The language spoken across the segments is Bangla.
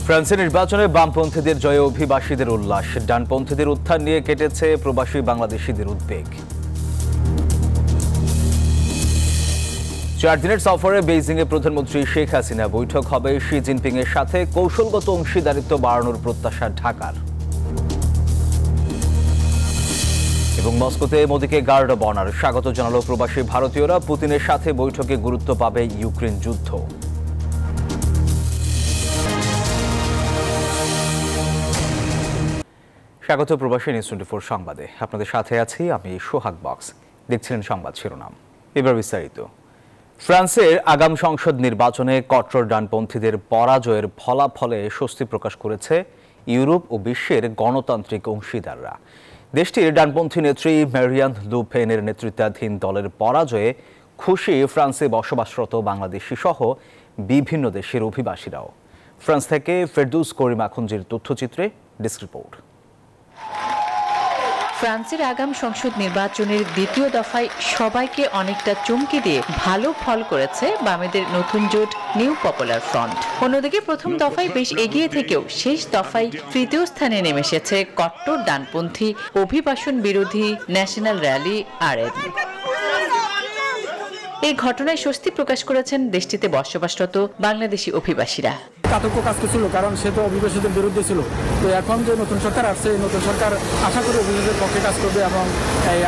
ফ্রান্সের নির্বাচনে বামপন্থীদের জয়ে অভিবাসীদের উল্লাস, ডানপন্থীদের উত্থান নিয়ে কেটেছে প্রবাসী বাংলাদেশিদের উদ্বেগ। 4 দিনের সফরে বেইজিংয়ে প্রধানমন্ত্রী শেখ হাসিনা, বৈঠক হবে শি জিনপিং এর সাথে, কৌশলগত অংশীদারিত্ব বাড়ানোর প্রত্যাশা ঢাকার। এবং মস্কোতে মোদিকে গার্ড অব অনার, স্বাগত জানালো প্রবাসী ভারতীয়রা, পুতিনের সাথে বৈঠকে গুরুত্ব পাবে ইউক্রেন যুদ্ধ। স্বাগত প্রবাসী নিউজ 24 সংবাদে, আপনাদের সাথে আছি আমি সোহাগ বক্স। দেখছিলেন সংবাদ শিরোনাম, এবার বিস্তারিত। ফ্রান্সের আগাম সংসদ নির্বাচনে কট্টর ডানপন্থীদের পরাজয়ের ফলাফলে স্বস্তি প্রকাশ করেছে ইউরোপ ও বিশ্বের গণতান্ত্রিক অংশীদাররা। দেশটির ডানপন্থী নেত্রী ম্যারিয়ান লে পেনের নেতৃত্বাধীন দলের পরাজয়ে খুশি ফ্রান্সে বসবাসরত বাংলাদেশি সহ বিভিন্ন দেশের অভিবাসীরাও। ফ্রান্স থেকে ফেরদৌস করিম আখুনজির তথ্যচিত্রে ডেস্ক রিপোর্ট। ফ্রান্সের আগাম সংসদ নির্বাচনের দ্বিতীয় দফায় সবাইকে অনেকটা চমকে দিয়ে ভালো ফল করেছে বামেদের নতুন জোট নিউ পপুলার ফ্রন্ট। অন্যদিকে প্রথম দফায় বেশ এগিয়ে থেকেও শেষ দফায় তৃতীয় স্থানে নেমে এসেছে কট্টর ডানপন্থী অভিবাসন বিরোধী ন্যাশনাল র্যালি আরএন। এই ঘটনায় স্বস্তি প্রকাশ করেছেন দেশটিতে বসবাসরত বাংলাদেশি অভিবাসীরা। আতঙ্ক কাজ করছিল, কারণ সে তো অভিবাসীদের বিরুদ্ধে ছিল। তো এখন যে নতুন সরকার আসছে, নতুন সরকার আশা করি অভিবাসীদের পক্ষে কাজ করবে এবং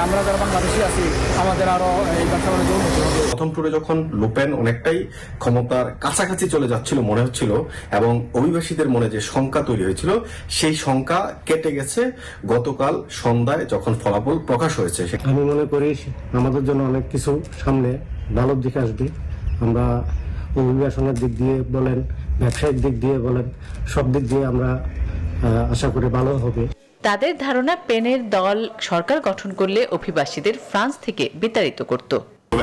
আমরা যারা বাংলাদেশি আছি আমাদের আরো এই ব্যবসা বাণিজ্য উন্নতি হবে। প্রথম টুরে যখন লে পেন অনেকটাই ক্ষমতার কাছাকাছি চলে যাচ্ছিল মনে হচ্ছিল এবং অভিবাসীদের মনে যে শঙ্কা তৈরি হয়েছিল সেই শঙ্কা কেটে গেছে গতকাল সন্ধ্যায় যখন ফলাফল প্রকাশ হয়েছে। আমি মনে করি আমাদের জন্য অনেক কিছু সামনে ভালোর দিকে আসবে। আমরা অভিবাসনের দিক দিয়ে বলেন, ব্যবসায়িক দিক দিয়ে বলেন, সব দিক দিয়ে আমরা আশা করি ভালো হবে। তাদের ধারণা পেনের দল সরকার গঠন করলে অভিবাসীদের ফ্রান্স থেকে বিতাড়িত করত।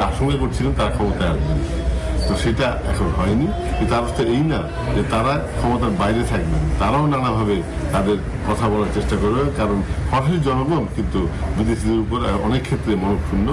আশঙ্কা করছিলেন তারা ক্ষমতায় আসবে, তো সেটা এখন হয়নি। তার অর্থ এই না যে তারা ক্ষমতার বাইরে থাকবেন, তারাও নানাভাবে তাদের কথা বলার চেষ্টা করবে, কারণ ফরাসি জনগণ কিন্তু বিদেশিদের উপর অনেক ক্ষেত্রে মনক্ষুণ্ণ।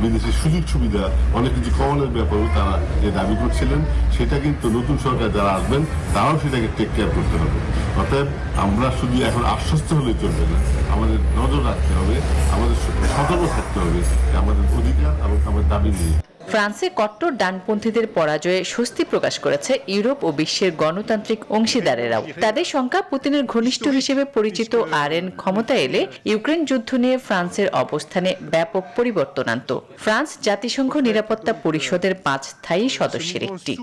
বিদেশি সুযোগ সুবিধা অনেক কিছু কমানোর ব্যাপারেও তারা যে দাবি করছিলেন, সেটা কিন্তু নতুন সরকার যারা আসবেন তারাও সেটাকে টেক কেয়ার করতে হবে। অতএব আমরা শুধু এখন আশ্বস্ত হলে চলবে না, আমাদের নজর রাখতে হবে, আমাদের সতর্ক থাকতে হবে আমাদের অধিকার এবং আমাদের দাবি নিয়ে। ফ্রান্সে কট্টর ডানপন্থীদের পরাজয়ে স্বস্তি প্রকাশ করেছে ইউরোপ ও বিশ্বের গণতান্ত্রিক অংশীদারেরাও। তাদের শঙ্কা, পুতিনের ঘনিষ্ঠ হিসেবে পরিচিত আরএন ক্ষমতায় এলে ইউক্রেন যুদ্ধ নিয়ে ফ্রান্সের অবস্থানে ব্যাপক পরিবর্তন আনত। ফ্রান্স জাতিসংঘ নিরাপত্তা পরিষদের 5 স্থায়ী সদস্যের একটি।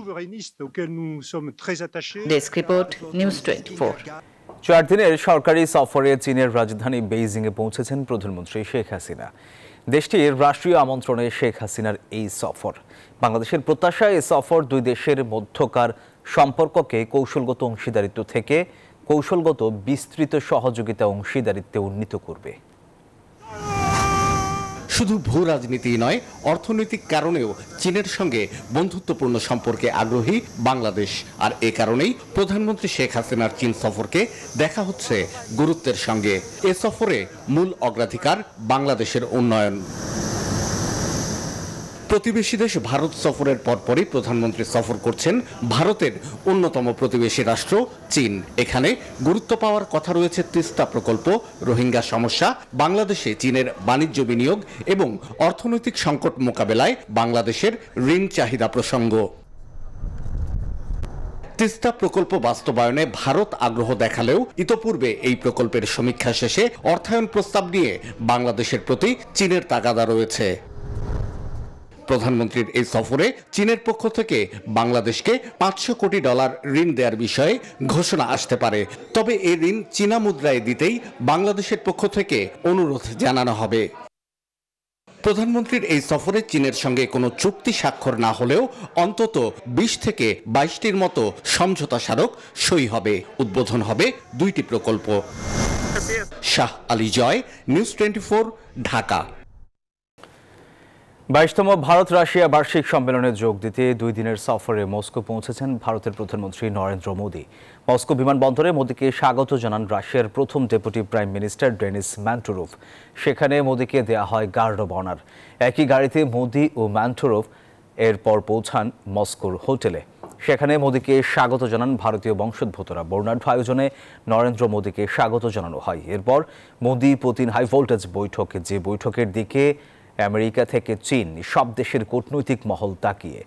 Desk report, news 24। 4 দিনের সরকারি সফরে চীনের রাজধানী বেইজিংয়ে পৌঁছেছেন প্রধানমন্ত্রী শেখ হাসিনা। দেশটির রাষ্ট্রীয় আমন্ত্রণে শেখ হাসিনার এই সফর। বাংলাদেশের প্রত্যাশা, এই সফর দুই দেশের মধ্যকার সম্পর্ককে কৌশলগত অংশীদারিত্ব থেকে কৌশলগত বিস্তৃত সহযোগিতা অংশীদারিত্বে উন্নীত করবে। শুধু ভূ রাজনীতি নয়, অর্থনৈতিক কারণেও চীনের সঙ্গে বন্ধুত্বপূর্ণ সম্পর্কে আগ্রহী বাংলাদেশ। আর এ কারণেই প্রধানমন্ত্রী শেখ হাসিনার চীন সফরকে দেখা হচ্ছে গুরুত্বের সঙ্গে। এ সফরে মূল অগ্রাধিকার বাংলাদেশের উন্নয়ন। প্রতিবেশী দেশ ভারত সফরের পরপরই প্রধানমন্ত্রী সফর করছেন ভারতের অন্যতম প্রতিবেশী রাষ্ট্র চীন। এখানে গুরুত্ব পাওয়ার কথা রয়েছে তিস্তা প্রকল্প, রোহিঙ্গা সমস্যা, বাংলাদেশে চীনের বাণিজ্য বিনিয়োগ এবং অর্থনৈতিক সংকট মোকাবেলায় বাংলাদেশের ঋণ চাহিদা প্রসঙ্গ। তিস্তা প্রকল্প বাস্তবায়নে ভারত আগ্রহ দেখালেও ইতোপূর্বে এই প্রকল্পের সমীক্ষা শেষে অর্থায়ন প্রস্তাব নিয়ে বাংলাদেশের প্রতি চীনের তাগাদা রয়েছে। প্রধানমন্ত্রীর এই সফরে চীনের পক্ষ থেকে বাংলাদেশকে $500 কোটি ঋণ দেওয়ার বিষয়ে ঘোষণা আসতে পারে। তবে এই ঋণ চীনা মুদ্রায় দিতেই বাংলাদেশের পক্ষ থেকে অনুরোধ জানানো হবে। প্রধানমন্ত্রীর এই সফরে চীনের সঙ্গে কোনো চুক্তি স্বাক্ষর না হলেও অন্তত 20 থেকে 22টির মতো সমঝোতা স্মারক সই হবে। উদ্বোধন হবে 2টি প্রকল্প। শাহ আলী জয়, নিউজ 24, ঢাকা। 22তম ভারত রাশিয়া বার্ষিক সম্মেলনে যোগ দিতে 2 দিনের সফরে মস্কো পৌঁছেছেন ভারতের প্রধানমন্ত্রী নরেন্দ্র মোদি। মস্কো বিমানবন্দরে মোদিকে স্বাগত জানান রাশিয়ার প্রথম ডেপুটি প্রাইম মিনিস্টার ডেনিস ম্যান্টুরোভ। সেখানে মোদিকে দেয়া হয় গার্ড অব অনার। একই গাড়িতে মোদি ও ম্যান্টুরোভ এরপর পৌঁছান মস্কোর হোটেলে। সেখানে মোদীকে স্বাগত জানান ভারতীয় বংশোদ্ভূতরা। বর্ণাঢ্য আয়োজনে নরেন্দ্র মোদীকে স্বাগত জানানো হয়। এরপর মোদী পুতিন হাই ভোল্টেজ বৈঠক, যে বৈঠকের দিকে আমেরিকা থেকে চীন সব দেশের কূটনৈতিক মহল তাকিয়ে।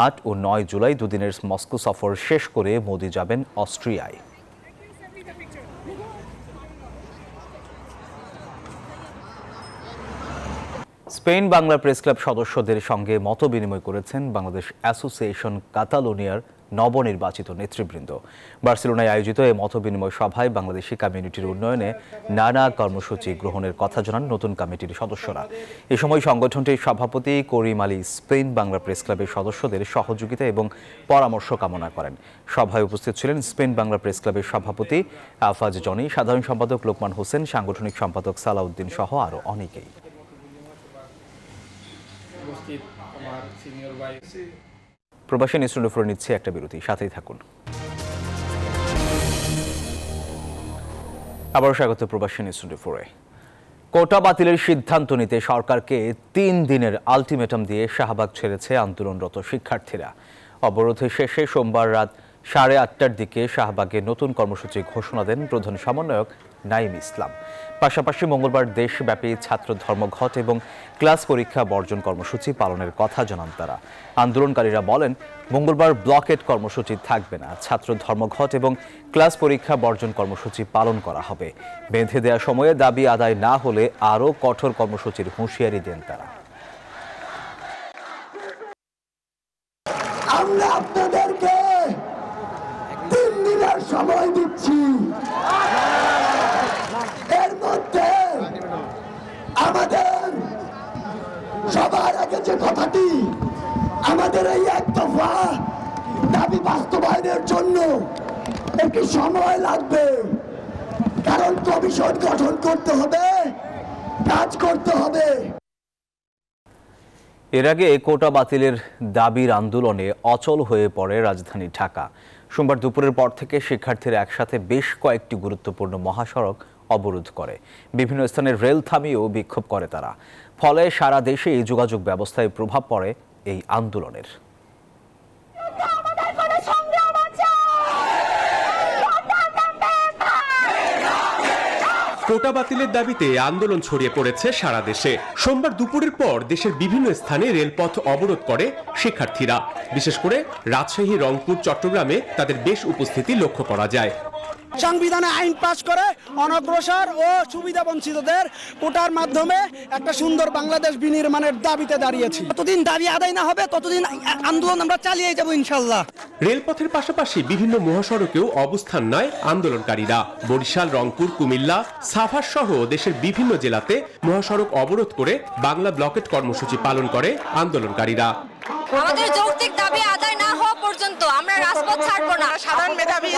8 ও 9 জুলাই দুদিনের মস্কো সফর শেষ করে মোদী যাবেন অস্ট্রিয়ায়। স্পেন বাংলা প্রেস ক্লাব সদস্যদের সঙ্গে মতবিনিময় করেছেন বাংলাদেশ অ্যাসোসিয়েশন কাতালোনিয়ার নবনির্বাচিত নেতৃবৃন্দ। বার্সেলোনায় আয়োজিত এই মতবিনিময় সভায় বাংলাদেশি কমিউনিটির উন্নয়নে নানা কর্মসূচি গ্রহণের কথা জানান নতুন কমিটির সদস্যরা। এ সময় সংগঠনটির সভাপতি করিম আলী স্পেন বাংলা প্রেস ক্লাবের সদস্যদের সহযোগিতা এবং পরামর্শ কামনা করেন। সভায় উপস্থিত ছিলেন স্পেন বাংলা প্রেস ক্লাবের সভাপতি আফাজ জনি, সাধারণ সম্পাদক লোকমান হোসেন, সাংগঠনিক সম্পাদক সালাউদ্দিন সহ আরও অনেকেই। প্রবাসী নিউজ 24 নিচ্ছে একটা বিরতি, সাথেই থাকুন। আবারও স্বাগত প্রবাসী নিউজ 24-এ। কোটা বাতিলের সিদ্ধান্ত নিতে সরকারকে 3 দিনের আলটিমেটাম দিয়ে শাহবাগ ছেড়েছে আন্দোলনরত শিক্ষার্থীরা। অবরোধের শেষে সোমবার রাত 8:30টার দিকে শাহবাগে নতুন কর্মসূচি ঘোষণা দেন প্রধান সমন্বয়ক নাঈম ইসলাম। পাশাপাশি মঙ্গলবার দেশব্যাপী ছাত্র ধর্মঘট এবং ক্লাস পরীক্ষা বর্জন কর্মসূচি পালনের কথা জানান তারা। আন্দোলনকারীরা বলেন, মঙ্গলবার ব্লকেট কর্মসূচি থাকবে না, ছাত্র ধর্মঘট এবং ক্লাস পরীক্ষা বর্জন কর্মসূচি পালন করা হবে। বেঁধে দেওয়া সময়ে দাবি আদায় না হলে আরও কঠোর কর্মসূচির হুঁশিয়ারি দেন তারা। আমরা আপনাদেরকে 3 দিনের সময় দিচ্ছি। এর মধ্যে আমাদের সবার আগে যে কথাটি, আমাদের এই 1 দফা দাবি বাস্তবায়নের জন্য একটু সময় লাগবে, কারণ কমিশন গঠন করতে হবে, কাজ করতে হবে। এর আগে কোটা বাতিলের দাবির আন্দোলনে অচল হয়ে পড়ে রাজধানী ঢাকা। সোমবার দুপুরের পর থেকে শিক্ষার্থীরা একসাথে বেশ কয়েকটি গুরুত্বপূর্ণ মহাসড়ক অবরোধ করে। বিভিন্ন স্থানে রেল থামিয়েও বিক্ষোভ করে তারা। ফলে সারা দেশে যোগাযোগ ব্যবস্থায় প্রভাব পড়ে এই আন্দোলনের। কোটা বাতিলের দাবিতে আন্দোলন ছড়িয়ে পড়েছে সারা দেশে। সোমবার দুপুরের পর দেশের বিভিন্ন স্থানে রেলপথ অবরোধ করে শিক্ষার্থীরা। বিশেষ করে রাজশাহী, রংপুর, চট্টগ্রামে তাদের বেশ উপস্থিতি লক্ষ্য করা যায়। সংবিধানে আইন পাশ করে অনগ্রসর ও সুবিধা বঞ্চিতদের কোটার মাধ্যমে একটা সুন্দর বাংলাদেশ বিনির্মাণের দাবিতে দাঁড়িয়েছি। যতদিন দাবি আদায় না হবে ততদিন আন্দোলন আমরা চালিয়ে যাব ইনশাল্লাহ। রেলপথের পাশাপাশি বিভিন্ন মহাসড়কেও অবস্থান নেয় আন্দোলনকারীরা। বরিশাল, রংপুর, কুমিল্লা, সাভার সহ দেশের বিভিন্ন জেলাতে মহাসড়ক অবরোধ করে বাংলা ব্লকেট কর্মসূচি পালন করে আন্দোলনকারীরা। আমাদের যৌক্তিক দাবি আদায় না হওয়া পর্যন্ত আমরা রাজপথ ছাড়ব না। সাধারণ মেধাবী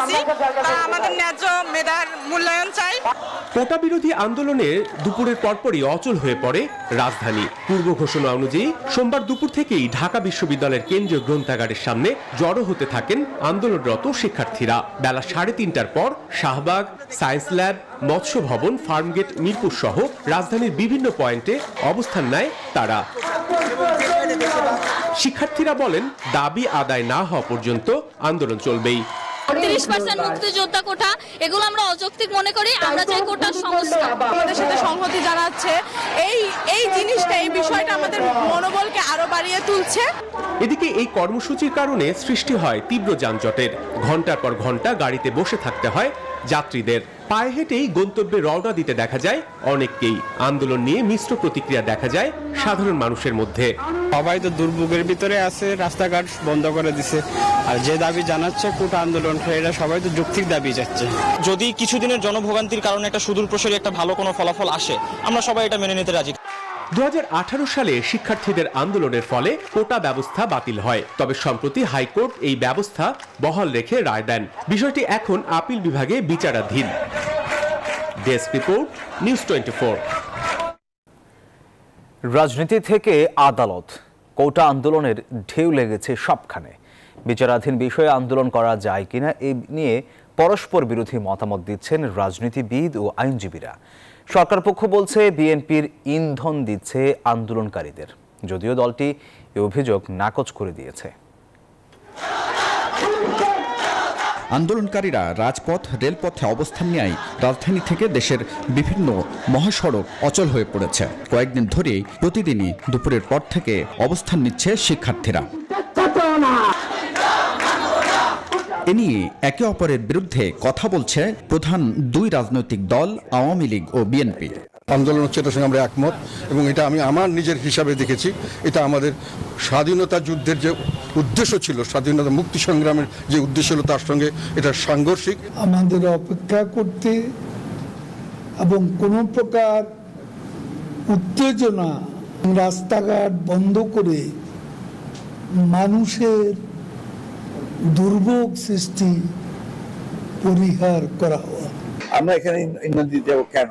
আমাদের ন্যায্য মেধার মূল্যায়ন চাই। কোটা বিরোধী আন্দোলনে দুপুরের পরপরই অচল হয়ে পড়ে রাজধানী। পূর্ব ঘোষণা অনুযায়ী সোমবার দুপুর থেকেই ঢাকা বিশ্ববিদ্যালয়ের কেন্দ্রীয় গ্রন্থাগারের সামনে জড়ো হতে থাকেন আন্দোলনরত শিক্ষার্থীরা। বেলা 3:30টার পর শাহবাগ, সায়েন্স ল্যাব, মৎস্য ভবন, ফার্মগেট, মিরপুর সহ রাজধানীর বিভিন্ন পয়েন্টে অবস্থান নেয় তারা। শিক্ষার্থীরা বলেন, দাবি আদায় না হওয়া পর্যন্ত আন্দোলন চলবেই। 30% মুক্তিযোদ্ধা কোটা, এগুলো আমরা অযৌক্তিক মনে করি। আমরা চাই কোটার সংস্কার। আমাদের সাথে সংহতি জানাচ্ছে। এই জিনিসটা, এই বিষয়টা আমাদের মনোবলকে আরো বাড়িয়ে তুলছে। এদিকে এই কর্মসূচির কারণে সৃষ্টি হয় তীব্র যানজটের। ঘন্টার পর ঘন্টা গাড়িতে বসে থাকতে হয় যাত্রীদের। পায়ে হেঁটেই গন্তব্যে রওনা দিতে দেখা যায় অনেককেই। আন্দোলন নিয়ে মিশ্র প্রতিক্রিয়া দেখা যায় সাধারণ মানুষের মধ্যে। সবাই তো দুর্ভোগের ভিতরে আছে, রাস্তাঘাট বন্ধ করে দিছে। আর যে দাবি জানাচ্ছে কোটা আন্দোলনকারীরা, সবাই তো যৌক্তিক দাবি যাচ্ছে। যদি কিছুদিনের জনভোগান্তির কারণে একটা সুদূর প্রসারী একটা ভালো কোনো ফলাফল আসে, আমরা সবাই এটা মেনে নিতে রাজি। 2018 সালে শিক্ষার্থীদের আন্দোলনের ফলে কোটা ব্যবস্থা বাতিল হয়। তবে সম্প্রতি হাইকোর্ট এই ব্যবস্থা বহাল রেখে রায় দেন। বিষয়টি এখন আপিল বিভাগে বিচারাধীন। Desk report, news 24। রাজনীতি থেকে আদালত, কোটা আন্দোলনের ঢেউ লেগেছে সবখানে। বিচারাধীন বিষয়ে আন্দোলন করা যায় কিনা এ নিয়ে পরস্পর বিরোধী মতামত দিচ্ছেন রাজনীতিবিদ ও আইনজীবীরা। সরকার পক্ষ বলছে বিএনপির ইন্ধন দিচ্ছে আন্দোলনকারীদের, যদিও দলটি এ অভিযোগ নাকচ করে দিয়েছে। আন্দোলনকারীরা রাজপথ রেলপথে অবস্থান নেয় রাজধানী থেকে দেশের বিভিন্ন মহাসড়ক অচল হয়ে পড়েছে। কয়েকদিন ধরেই প্রতিদিনই দুপুরের পর থেকে অবস্থান নিচ্ছে শিক্ষার্থীরা। এ নিয়ে একে অপরের বিরুদ্ধে কথা বলছে প্রধান দুই রাজনৈতিক দল আওয়ামী লীগ ও বিএনপি। আন্দোলন হচ্ছে এটার সঙ্গে আমরা একমত, এবং এটা আমি আমার নিজের হিসাবে দেখেছি এটা আমাদের স্বাধীনতা যুদ্ধের যে উদ্দেশ্য ছিল, স্বাধীনতা মুক্তি সংগ্রামের যে উদ্দেশ্য ছিল তার সঙ্গে এটা সাংঘর্ষিক। আমাদের অপেক্ষা করতে এবং কোনো প্রকার উত্তেজনা, রাস্তাঘাট বন্ধ করে মানুষের দুর্ভোগ সৃষ্টি পরিহার করা হওয়া। আমরা এখানে ইন্ধন দিতে যাবো কেন,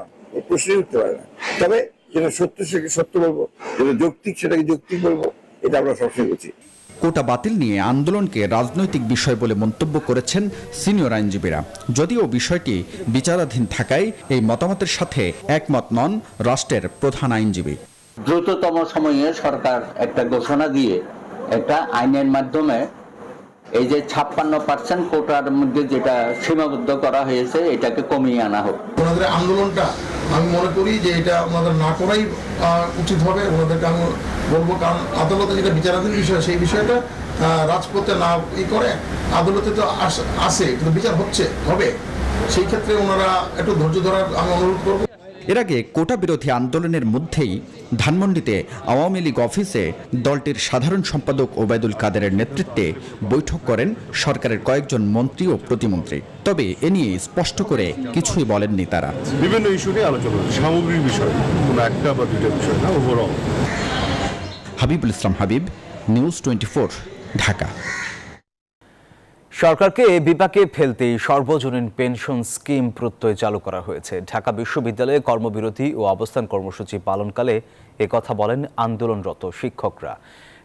প্রশ্নই উঠতে পারে না। তবে যেটা সত্য সেটাকে সত্য বলবো, যেটা যৌক্তিক সেটাকে যৌক্তিক বলবো, এটা আমরা সবসময় বলছি। কোটা বাতিল নিয়ে আন্দোলনকে রাজনৈতিক বিষয় বলে মন্তব্য করেছেন সিনিয়র আইনজীবীরা। যদিও বিষয়টি বিচারাধীন থাকায় এই মতামতের সাথে একমত নন রাষ্ট্রের প্রধান আইনজীবী। দ্রুততম সময়ে সরকার একটা ঘোষণা দিয়ে একটা আইনের মাধ্যমে এই যে 56% কোটার মধ্যে যেটা সীমাবদ্ধ করা হয়েছে এটাকে কমিয়ে আনা হোক। ওনাদের আন্দোলনটা আমি মনে করি যে এটা ওনাদের না করাই উচিত হবে। ওনাদেরকে আমি বলবো, কারণ আদালতে যেটা বিচারাধীন বিষয় সেই বিষয়টা রাজপথে না করে আদালতে তো আসে, কিন্তু বিচার হবে, সেই ক্ষেত্রে ওনারা একটু ধৈর্য ধরার আমি অনুরোধ করবো। এর আগে কোটা বিরোধী আন্দোলনের মধ্যেই ধানমন্ডিতে আওয়ামী লীগ অফিসে দলটির সাধারণ সম্পাদক ওবায়দুল কাদেরের নেতৃত্বে বৈঠক করেন সরকারের কয়েকজন মন্ত্রী ও প্রতিমন্ত্রী। তবে এ নিয়ে স্পষ্ট করে কিছুই বলেননি তারা। বিভিন্ন ইস্যু নিয়ে আলোচনা, সামগ্রিক বিষয়, কোনো একটা বা দুটো বিষয় না, ওভারঅল। হাবিবুল ইসলাম হাবিব, নিউজ 24, ঢাকা। সরকারকে বিপাকে ফেলতেই সর্বজনীন পেনশন স্কিম প্রত্যয় চালু করা হয়েছে। ঢাকা বিশ্ববিদ্যালয়ে কর্মবিরতি ও অবস্থান কর্মসূচি পালনকালে একথা বলেন আন্দোলনরত শিক্ষকরা।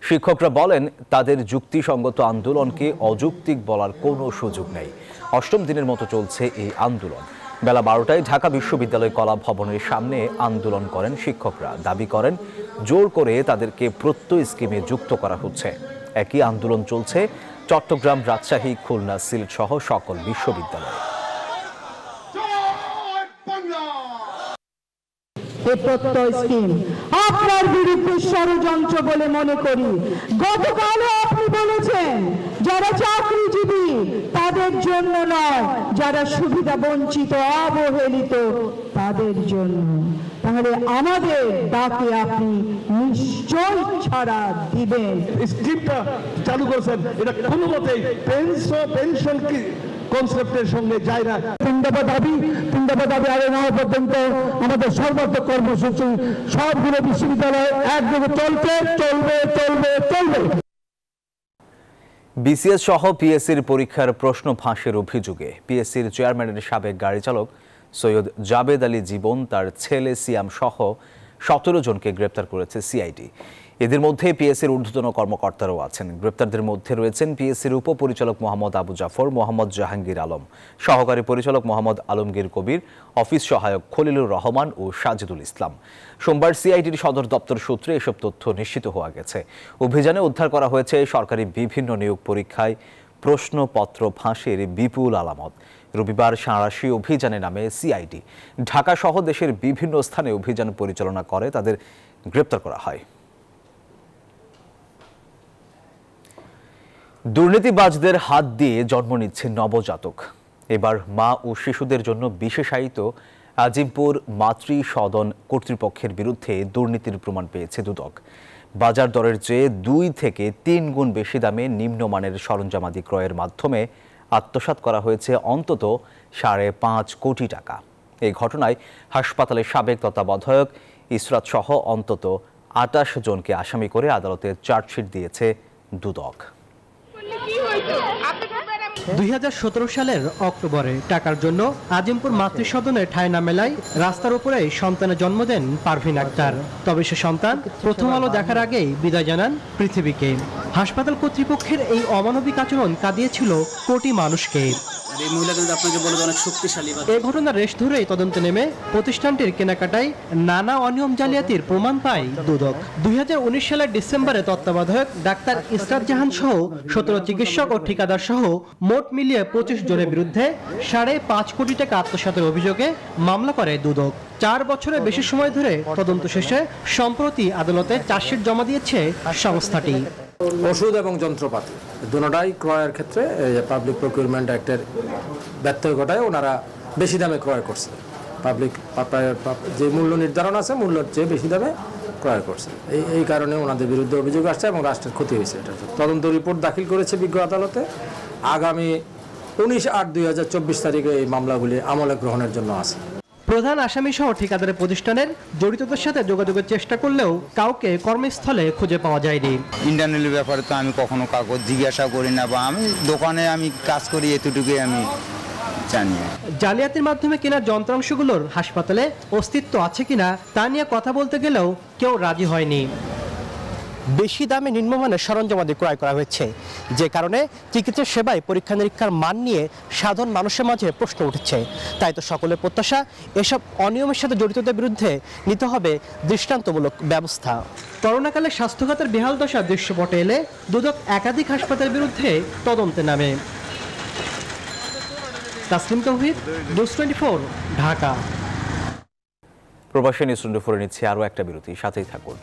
শিক্ষকরা বলেন তাদের যুক্তিসঙ্গত আন্দোলনকে অযৌক্তিক বলার কোনো সুযোগ নেই। 8ম দিনের মতো চলছে এই আন্দোলন। বেলা 12টায় ঢাকা বিশ্ববিদ্যালয় কলা ভবনের সামনে আন্দোলন করেন শিক্ষকরা। দাবি করেন জোর করে তাদেরকে প্রত্যয় স্কিমে যুক্ত করা হচ্ছে। একই আন্দোলন চলছে চট্টগ্রাম, রাজশাহী, খুলনা, সিলেট সহ সকল বিশ্ববিদ্যালয়ে। প্রত্যয় স্কিম আপনার বিরুদ্ধে ষড়যন্ত্র বলে মনে করি। গতকালও আপনি বলেছেন যারা চাকরিজীবী তাদের জন্য নয়, যারা সুবিধা বঞ্চিত অবহেলিত তাদের জন্য। তাহলে আমাদের ডাকে আপনি নিশ্চয় ছাড়া দিবেন। স্কিমটা চালু করেছেন, এটা কোনো মতেই পেনশন কি কনসেপ্টের সঙ্গে যায় না। 3 দফা দাবি আগে না হওয়া পর্যন্ত আমাদের সর্বাত্মক কর্মসূচি সবগুলো বিশ্ববিদ্যালয়ে একদিকে চলবে। বিসিএস সহ পিএসসির পরীক্ষার প্রশ্ন ফাঁসের অভিযোগে পিএসসির চেয়ারম্যানের সাবেক গাড়ি চালক সৈয়দ জাবেদ আলী জীবন, তার ছেলে সিয়াম সহ 17 জনকে গ্রেপ্তার করেছে সিআইডি। এদের মধ্যে পিএসসির ঊর্ধ্বতন কর্মকর্তারাও আছেন। গ্রেপ্তারদের মধ্যে রয়েছেন পিএসসির উপপরিচালক মোহাম্মদ আবু জাফর, মোহাম্মদ জাহাঙ্গীর আলম, সহকারী পরিচালক মোহাম্মদ আলমগীর কবির, অফিস সহায়ক খলিলুর রহমান ও সাজিদুল ইসলাম। সোমবার সিআইডির সদর দপ্তর সূত্রে এসব তথ্য নিশ্চিত হওয়া গেছে। অভিযানে উদ্ধার করা হয়েছে সরকারি বিভিন্ন নিয়োগ পরীক্ষায় প্রশ্নপত্র ফাঁসের বিপুল আলামত। রবিবার সাঁড়াশি অভিযানে নামে সিআইডি। ঢাকা সহ দেশের বিভিন্ন স্থানে অভিযান পরিচালনা করে তাদের গ্রেপ্তার করা হয়। দুর্নীতিবাজদের হাত দিয়ে জন্ম নিচ্ছে নবজাতক। এবার মা ও শিশুদের জন্য বিশেষায়িত আজিমপুর মাতৃ সদন কর্তৃপক্ষের বিরুদ্ধে দুর্নীতির প্রমাণ পেয়েছে দুদক। বাজার দরের চেয়ে 2 থেকে 3 গুণ বেশি দামে নিম্নমানের সরঞ্জামাদি ক্রয়ের মাধ্যমে আত্মসাৎ করা হয়েছে অন্তত 5.5 কোটি টাকা। এই ঘটনায় হাসপাতালের সাবেক তত্ত্বাবধায়ক ইসরাত সহ অন্তত 28 জনকে আসামি করে আদালতে চার্জশিট দিয়েছে দুদক। 2017 সালের অক্টোবরে টাকার জন্য আজিমপুর মাতৃসদনে ঠাঁই না মেলায় রাস্তার উপরে সন্তানের জন্ম দেন পারভিন আক্তার। তবে সে সন্তান প্রথম আলো দেখার আগেই বিদায় জানান পৃথিবীকে। হাসপাতাল কর্তৃপক্ষের এই অমানবিক আচরণ কাঁদিয়েছিল কোটি মানুষকে। এই মহিলা কিন্তু আপনাকে বলে অনেক শক্তিশালী। এই ঘটনার রেশ ধরেই তদন্তে নেমে প্রতিষ্ঠানটির কেনাকাটায় নানা অনিয়ম জালিয়াতির প্রমাণ পায় দুদক। 2019 সালের ডিসেম্বরে তত্ত্বাবধায়ক ডাক্তার ইসরাত জাহান সহ 17 চিকিৎসক ও ঠিকাদার সহ মোট মিলিয়ে 25 জনের বিরুদ্ধে 5.5 কোটি টাকা আত্মসাতের অভিযোগে মামলা করে দুদক। 4 বছরের বেশি সময় ধরে তদন্ত শেষে সম্প্রতি আদালতে চার্জশিট জমা দিয়েছে সংস্থাটি। ওষুধ এবং যন্ত্রপাতি দুটোটাই ক্রয়ের ক্ষেত্রে পাবলিক প্রকিউরমেন্ট অ্যাক্টের ব্যত্যয় ঘটায় ওনারা বেশি দামে ক্রয় করছে। পাবলিক যে মূল্য নির্ধারণ আছে মূল্যের চেয়ে বেশি দামে ক্রয় করছে। এই কারণে ওনাদের বিরুদ্ধে অভিযোগ আসছে এবং রাষ্ট্রের ক্ষতি হয়েছে। এটা তদন্ত রিপোর্ট দাখিল করেছে বিজ্ঞ আদালতে। আগামী 19/8/2024 তারিখে এই মামলাগুলি আমলে গ্রহণের জন্য আছে। প্রধান আসামি সহ ঠিকাদারের প্রতিষ্ঠানের জড়িতদের সাথে যোগাযোগের চেষ্টা করলেও কাউকে কর্মস্থলে খুঁজে পাওয়া যায়নি। ইন্টারনেটের ব্যাপারে তো আমি কখনো কাউকে জিজ্ঞাসা করি না, বা আমি দোকানে আমি কাজ করি, এতটুকুই আমি জানি। জালিয়াতির মাধ্যমে কেনা যন্ত্রাংশগুলোর হাসপাতালে অস্তিত্ব আছে কিনা তা নিয়ে কথা বলতে গেলেও কেউ রাজি হয়নি। বেশি দামে নিম্নমানের সরঞ্জামাদি ক্রয় করা হয়েছে, যে কারণে চিকিৎসা সেবায় পরীক্ষা নিরীক্ষার মান নিয়ে সাধারণ মানুষের মাঝে প্রশ্ন উঠেছে। তাই তো সকলের প্রত্যাশা এসব অনিয়মের সাথে জড়িতদের বিরুদ্ধে নিতে হবে দৃষ্টান্তমূলক ব্যবস্থা। করোনাকালে স্বাস্থ্যখাতের বেহাল দশা দৃশ্যপটে এলে দুদক একাধিক হাসপাতালের বিরুদ্ধে তদন্তে নামে। তাসলিম তৌহিদ, নিউজ 24, ঢাকা। প্রবাসী নিউজ 24 নিচ্ছে আরও একটা বিরতি, সাথেই থাকুন।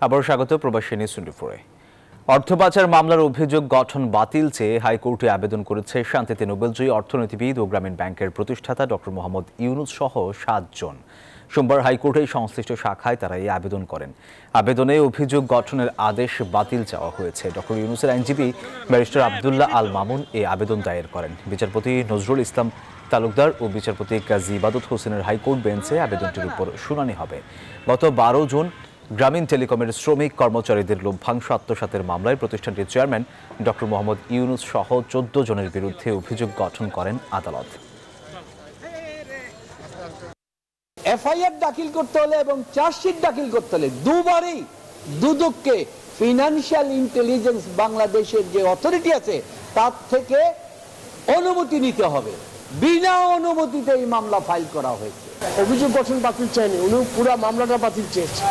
আবার স্বাগত প্রবাসী নিউজ 24-এ। অর্থ পাচার মামলার অভিযোগ গঠন বাতিল চেয়ে হাইকোর্টে আবেদন করেছে শান্তিতে নোবেলজয়ী অর্থনীতিবিদ ও গ্রামীণ ব্যাংকের প্রতিষ্ঠাতা ডক্টর মোহাম্মদ ইউনুস সহ 7 জন। সোমবার হাইকোর্টের সংশ্লিষ্ট শাখায় তারা এই আবেদন করেন। আবেদনে অভিযোগ গঠনের আদেশ বাতিল চাওয়া হয়েছে। ডক্টর ইউনুসের আইনজীবী ব্যারিস্টার আব্দুল্লাহ আল মামুন এই আবেদন দায়ের করেন। বিচারপতি নজরুল ইসলাম তালুকদার ও বিচারপতি কাজী ইবাদত হোসেনের হাইকোর্ট বেঞ্চে আবেদনটির উপর শুনানি হবে। গত 12 জুন গ্রামীণ টেলিকমের শ্রমিক কর্মচারীদের লভ্যাংশ আত্মসাতের মামলায় প্রতিষ্ঠানটির চেয়ারম্যান ডক্টর মোহাম্মদ ইউনুস সহ 14 জনের বিরুদ্ধে অভিযোগ গঠন করেন আদালত। এফআইআর দাখিল করতে হলে এবং চার্জশিট দাখিল করতে হলে দুবারই দুদককে ফিনান্সিয়াল ইন্টেলিজেন্স বাংলাদেশের যে অথরিটি আছে তার থেকে অনুমতি নিতে হবে। বিনা অনুমতিতে এই মামলা ফাইল করা হয়েছে। অভিযোগ গঠন বাতিল চায়নি, উনি পুরো মামলাটা বাতিল চেয়েছে।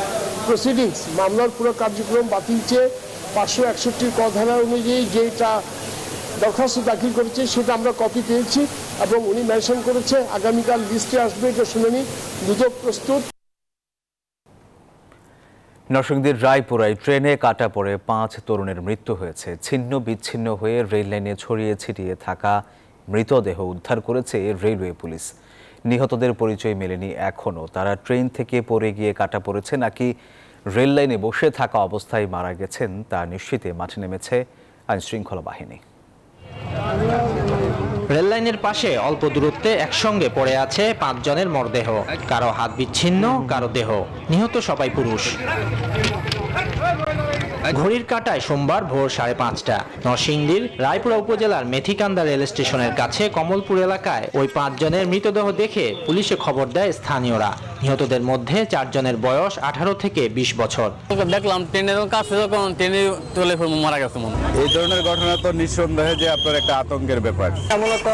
প্রসিডিংস মামলার পুরো কার্যক্রম বাতিল চেয়ে 561 ক ধারা অনুযায়ী যেটা দরখাস্ত দাখিল করেছে সেটা আমরা কপি পেয়েছি এবং উনি মেনশন করেছে আগামীকাল লিস্টে আসবে, এটা শুনানি দুদক প্রস্তুত। নরসিংদীর রায়পুরায় ট্রেনে কাটা পড়ে 5 তরুণের মৃত্যু হয়েছে। ছিন্ন বিচ্ছিন্ন হয়ে রেল লাইনে ছড়িয়ে ছিটিয়ে থাকা মৃতদেহ উদ্ধার করেছে রেলওয়ে পুলিশ। নিহতদের পরিচয় মেলেনি এখনও। তারা ট্রেন থেকে পড়ে গিয়ে কাটা পড়েছে নাকি রেল লাইনে বসে থাকা অবস্থায় মারা গেছেন তা নিশ্চিতে মাঠে নেমেছে আইনশৃঙ্খলা বাহিনী। রেললাইনের পাশে অল্প দূরত্বে একসঙ্গে পড়ে আছে 5 জনের মরদেহ। কারো হাত বিচ্ছিন্ন, কারো দেহ। নিহত সবাই পুরুষ। ঘড়ির কাঁটায় সোমবার ভোর 5:30টা নরসিংদীর রায়পুরা উপজেলার মেথিকান্দা রেল স্টেশনের কাছে কমলপুর এলাকায় ওই 5 জনের মৃতদেহ দেখে পুলিশে খবর দেয় স্থানীয়রা। নিহতদের মধ্যে 4 জনের বয়স 18 থেকে 20 বছর। দেখলাম ট্রেনের কাছে যখন ট্রেনে চলে মারা গেছে। এই ধরনের ঘটনা তো নিঃসন্দেহে যে আপনার একটা আতঙ্কের ব্যাপার। মূলত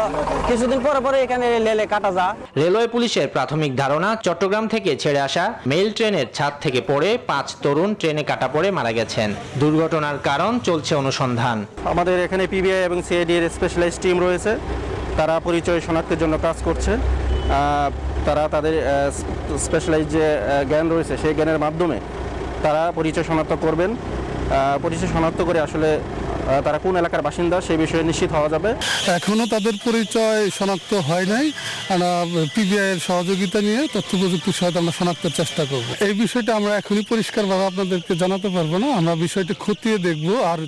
কিছুদিন পরে এখানে রেলে কাটা যা। রেলওয়ে পুলিশের প্রাথমিক ধারণা চট্টগ্রাম থেকে ছেড়ে আসা মেইল ট্রেনের ছাদ থেকে পড়ে 5 তরুণ ট্রেনে কাটা পড়ে মারা গেছেন। দুর্ঘটনার কারণ চলছে অনুসন্ধান। আমাদের এখানে পিবিআই এবং সিআইডি এর স্পেশালাইজড টিম রয়েছে, তারা পরিচয় শনাক্তের জন্য কাজ করছে। তারা তাদের স্পেশালাইজড যে জ্ঞান রয়েছে সেই জ্ঞানের মাধ্যমে তারা পরিচয় শনাক্ত করবেন। পরিচয় শনাক্ত করে আসলে তারা কোন এলাকার বাসিন্দা সেই বিষয়ে নিশ্চিত হওয়া যাবে। এখনো তাদের পরিচয় শনাক্ত হয় নাই। পিবিআই এর সহযোগিতা নিয়ে তথ্য প্রযুক্তির সহায়তা আমরা শনাক্তের চেষ্টা করব। এই বিষয়টা আমরা এখনই পরিষ্কারভাবে আপনাদেরকে জানাতে পারবো না, আমরা বিষয়টি খতিয়ে দেখব। আর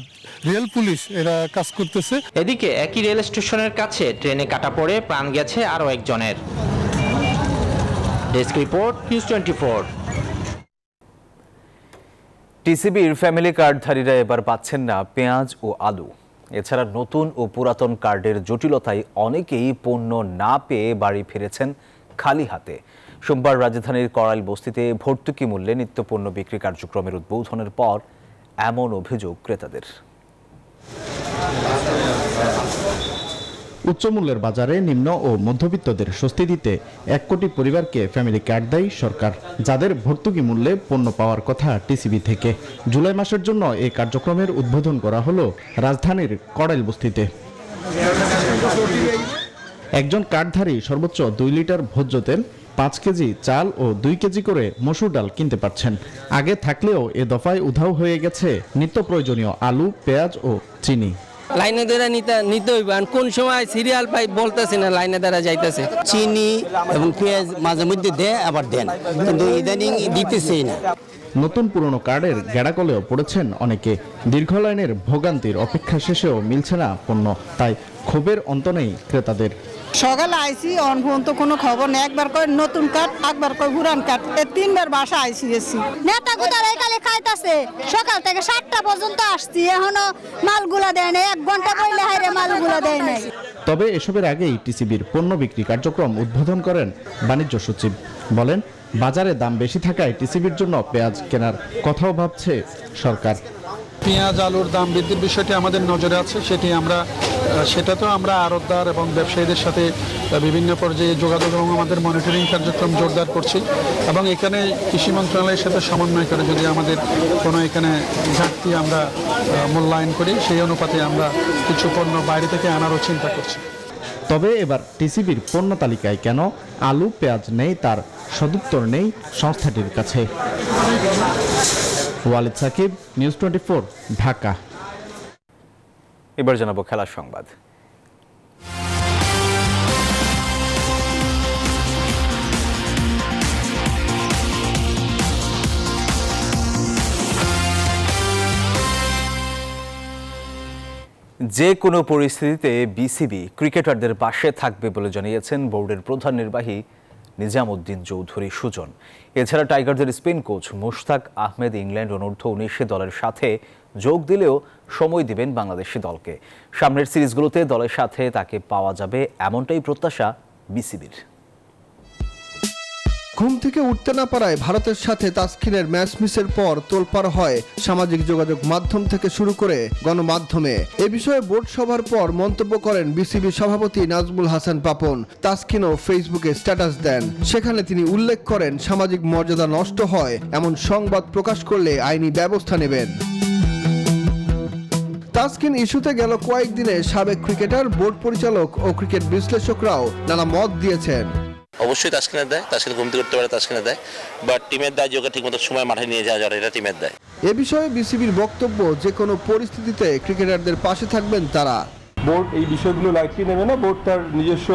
রেল পুলিশ এরা কাজ করতেছে। এদিকে একই রেল স্টেশনের কাছে ট্রেনে কাটা পড়ে প্রাণ গেছে আরো একজনের। Desk report, news 24। টিসিবির ফ্যামিলি কার্ডধারীরা এবার পাচ্ছেন না পেঁয়াজ ও আলু। এছাড়া নতুন ও পুরাতন কার্ডের জটিলতায় অনেকেই পণ্য না পেয়ে বাড়ি ফিরেছেন খালি হাতে। সোমবার রাজধানীর করাইল বস্তিতে ভর্তুকি মূল্যে নিত্যপণ্য বিক্রি কার্যক্রমের উদ্বোধনের পর এমন অভিযোগ ক্রেতাদের। উচ্চমূল্যের বাজারে নিম্ন ও মধ্যবিত্তদের স্বস্তি দিতে 1 কোটি পরিবারকে ফ্যামিলি কার্ড দেয় সরকার, যাদের ভর্তুকি মূল্যে পণ্য পাওয়ার কথা টিসিবি থেকে। জুলাই মাসের জন্য এই কার্যক্রমের উদ্বোধন করা হলো রাজধানীর কড়াইলবস্তিতে। একজন কার্ডধারী সর্বোচ্চ 2 লিটার ভোজ্য তেল, 5 কেজি চাল ও 2 কেজি করে মসুর ডাল কিনতে পারছেন। আগে থাকলেও এ দফায় উধাও হয়ে গেছে নিত্য প্রয়োজনীয় আলু, পেঁয়াজ ও চিনি। লাইনে দ্বারা নিতে হইব, কোন সময় সিরিয়াল পাই বলতেছে না, লাইনে দ্বারা যাইতেছে। চিনি এবং পেঁয়াজ মাঝে মধ্যে দেয়, আবার দেন, কিন্তু ইদানিং দিতেছেই না। নতুন পুরনো কার্ডের গেড়াকলেও পড়েছেন অনেকে। দীর্ঘ লাইনের ভোগান্তির অপেক্ষা শেষেও মিলছে না পণ্য, তাই ক্ষোভের অন্ত নেই ক্রেতাদের। সকালে আইসি অনফোন তো কোনো খবর নেই, একবার কয় নতুন কার্ড, একবার কয় পুরান কার্ড, 3বার বাসা আইসি গেছি। নেতা গুদার এখানে খাইতাছে, সকাল থেকে 7টা পর্যন্ত আসছি, এখনো মালগুলা দেয় নাই, 1 ঘন্টা কইলে হাইরে মালগুলা দেয় নাই। তবে এসবের আগেই টিসিবির পণ্য বিক্রি কার্যক্রম উদ্বোধন করেন বাণিজ্য সচিব। বলেন, বাজারে দাম বেশি থাকায় টিসিবির জন্য পেঁয়াজ কেনার কথাও ভাবছে সরকার। পেঁয়াজ আলুর দাম বৃদ্ধির বিষয়টি আমাদের নজরে আছে, সেটা তো আমরা আড়তদার এবং ব্যবসায়ীদের সাথে বিভিন্ন পর্যায়ে যোগাযোগ এবং আমাদের মনিটরিং কার্যক্রম জোরদার করছি, এবং এখানে কৃষি মন্ত্রণালয়ের সাথে সমন্বয় করে যদি আমাদের কোনো এখানে ঘাটতি আমরা মূল্যায়ন করি, সেই অনুপাতে আমরা কিছু পণ্য বাইরে থেকে আনারও চিন্তা করছি। তবে এবার টিসিবির পণ্য তালিকায় কেন আলু, পেঁয়াজ নেই তার সদুত্তর নেই সংস্থাটির কাছে। ওয়ালিদ সাকিব, নিউজ 24, ঢাকা। এবার জানাবো খেলার সংবাদ। যে কোনো পরিস্থিতিতে বিসিবি ক্রিকেটারদের পাশে থাকবে বলে জানিয়েছেন বোর্ডের প্রধান নির্বাহী নিজামুদ্দিন চৌধুরী সুজন। এছাড়া টাইগারদের spin coach Mushtaq Ahmed England অনূর্ধ্ব-19 দলের সাথে যোগ দিলেও সময় দিবেন বাংলাদেশি দলকে। সামনের সিরিজগুলোতে দলের সাথে তাকে পাওয়া যাবে, এমনটাই প্রত্যাশা বিসিবির। ঘুম থেকে উঠতে না পারায় ভারতের সাথে তাসকিনের ম্যাচ মিসের পর তোলপাড় হয় সামাজিক যোগাযোগ মাধ্যম থেকে শুরু করে গণমাধ্যমে। এ বিষয়ে বোর্ড সভার পর মন্তব্য করেন বিসিবি সভাপতি নাজমুল হাসান পাপন। তাসকিনও ফেসবুকে স্ট্যাটাস দেন, সেখানে তিনি উল্লেখ করেন সামাজিক মর্যাদা নষ্ট হয় এমন সংবাদ প্রকাশ করলে আইনি ব্যবস্থা নেবেন। তাসকিন ইস্যুতে গেল কয়েকদিনে সাবেক ক্রিকেটার, বোর্ড পরিচালক ও ক্রিকেট বিশ্লেষকরাও নানা মত দিয়েছেন। অবশ্যই তাসকিনের দেয়, তাসকিন ঘুমতে করতে পারে, তাসকিনের দেয়, বাট টিমের দায় যোগে ঠিকমতো সময় মাঠে নিয়ে যাওয়া যায়, এটা টিমের দায়। এ বিষয়ে বিসিবির বক্তব্য, যে কোনো পরিস্থিতিতে ক্রিকেটারদের পাশে থাকবেন তারা। বোর্ড এই বিষয়গুলো লাইটলি নেবে না। বোর্ড তার নিজস্ব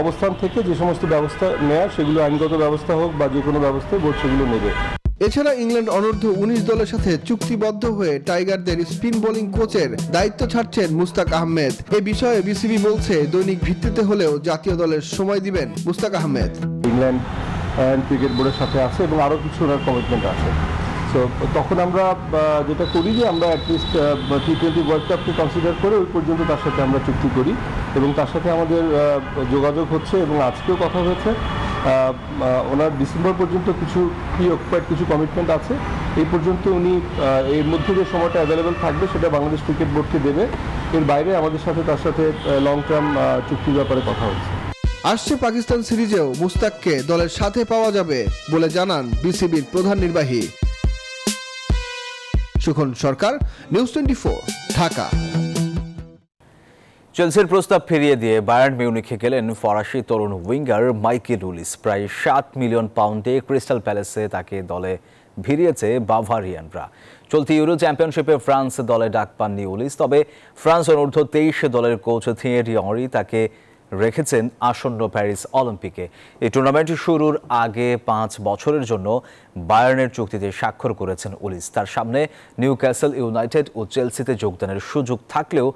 অবস্থান থেকে যে সমস্ত ব্যবস্থা নেয়, সেগুলো আইনগত ব্যবস্থা হোক বা যে কোনো ব্যবস্থায় বোর্ড সেগুলো নেবে। এছাড়া ইংল্যান্ড অনূর্ধ্ব-19 দলের সাথে চুক্তিবদ্ধ হয়ে টাইগারদের স্পিন বোলিং কোচের দায়িত্ব ছাড়ছেন মুশতাক আহমেদ। এ বিষয়ে বিসিবি বলছে দৈনিক ভিত্তিতে হলেও জাতীয় দলের সময় দিবেন মুশতাক আহমেদ। ইংল্যান্ড ক্রিকেট বোর্ডের সাথে আছে এবং আরও কিছু ওনার কমিটমেন্ট আছে। তো তখন আমরা যেটা করি যে আমরা অ্যাটলিস্ট T20 ওয়ার্ল্ড কাপকে কনসিডার করে ওই পর্যন্ত তার সাথে আমরা চুক্তি করি এবং তার সাথে আমাদের যোগাযোগ হচ্ছে এবং আজকেও কথা হয়েছে। ওনার ডিসেম্বর পর্যন্ত কিছু প্রি অকুপাইড কিছু কমিটমেন্ট আছে, এই পর্যন্ত উনি এর মধ্যে যে সময়টা অ্যাভেলেবেল থাকবে সেটা বাংলাদেশ ক্রিকেট বোর্ডকে দেবে। এর বাইরে আমাদের সাথে তার সাথে লং টার্ম চুক্তির ব্যাপারে কথা হচ্ছে। আসছে পাকিস্তান সিরিজেও মুশতাককে দলের সাথে পাওয়া যাবে বলে জানান বিসিবির প্রধান নির্বাহী। সুখন সরকার, নিউজ 24, ঢাকা। চেলসির প্রস্তাব ফিরিয়ে দিয়ে বায়ার্ন মিউনিখে গেলেন ফরাসি তরুণ উইঙ্গার মাইকেল উলিস। প্রায় 7 মিলিয়ন পাউন্ডে ক্রিস্টাল প্যালেসে তাকে দলে ভিড়িয়েছে বাভারিয়ানরা। চলতি ইউরো চ্যাম্পিয়নশিপে ফ্রান্স দলে ডাক পাননি উলিস, তবে ফ্রান্স অনূর্ধ্ব-23 দলের কোচ থিয়েরি অঁরি তাকে রেখেছেন আসন্ন প্যারিস অলিম্পিকে। এই টুর্নামেন্ট শুরুর আগে 5 বছরের জন্য বায়ার্নের চুক্তিতে স্বাক্ষর করেছেন উলিস। তার সামনে নিউক্যাসল ইউনাইটেড ও চেলসিতে যোগদানের সুযোগ থাকলেও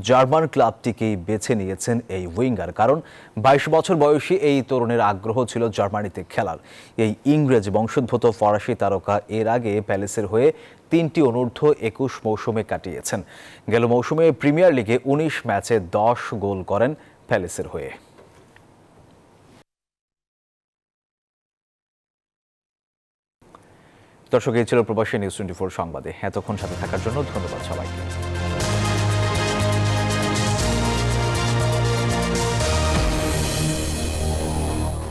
জার্মান ক্লাবটিকেই বেছে নিয়েছেন এই উইঙ্গার, কারণ 22 বছর বয়সী এই তরুণের আগ্রহ ছিল জার্মানিতে খেলার। এই ইংরেজ বংশোদ্ভূত ফরাসি তারকা এর আগে প্যালেসের হয়ে 3টি অনূর্ধ্ব-21 মৌসুমে কাটিয়েছেন। গেল মৌসুমে প্রিমিয়ার লিগে 19 ম্যাচে 10 গোল করেন প্যালেসের হয়ে। দর্শক, এই ছিল প্রবাসী নিউজ 24 সংবাদে। এতক্ষণ সাথে থাকার জন্য ধন্যবাদ সবাইকে।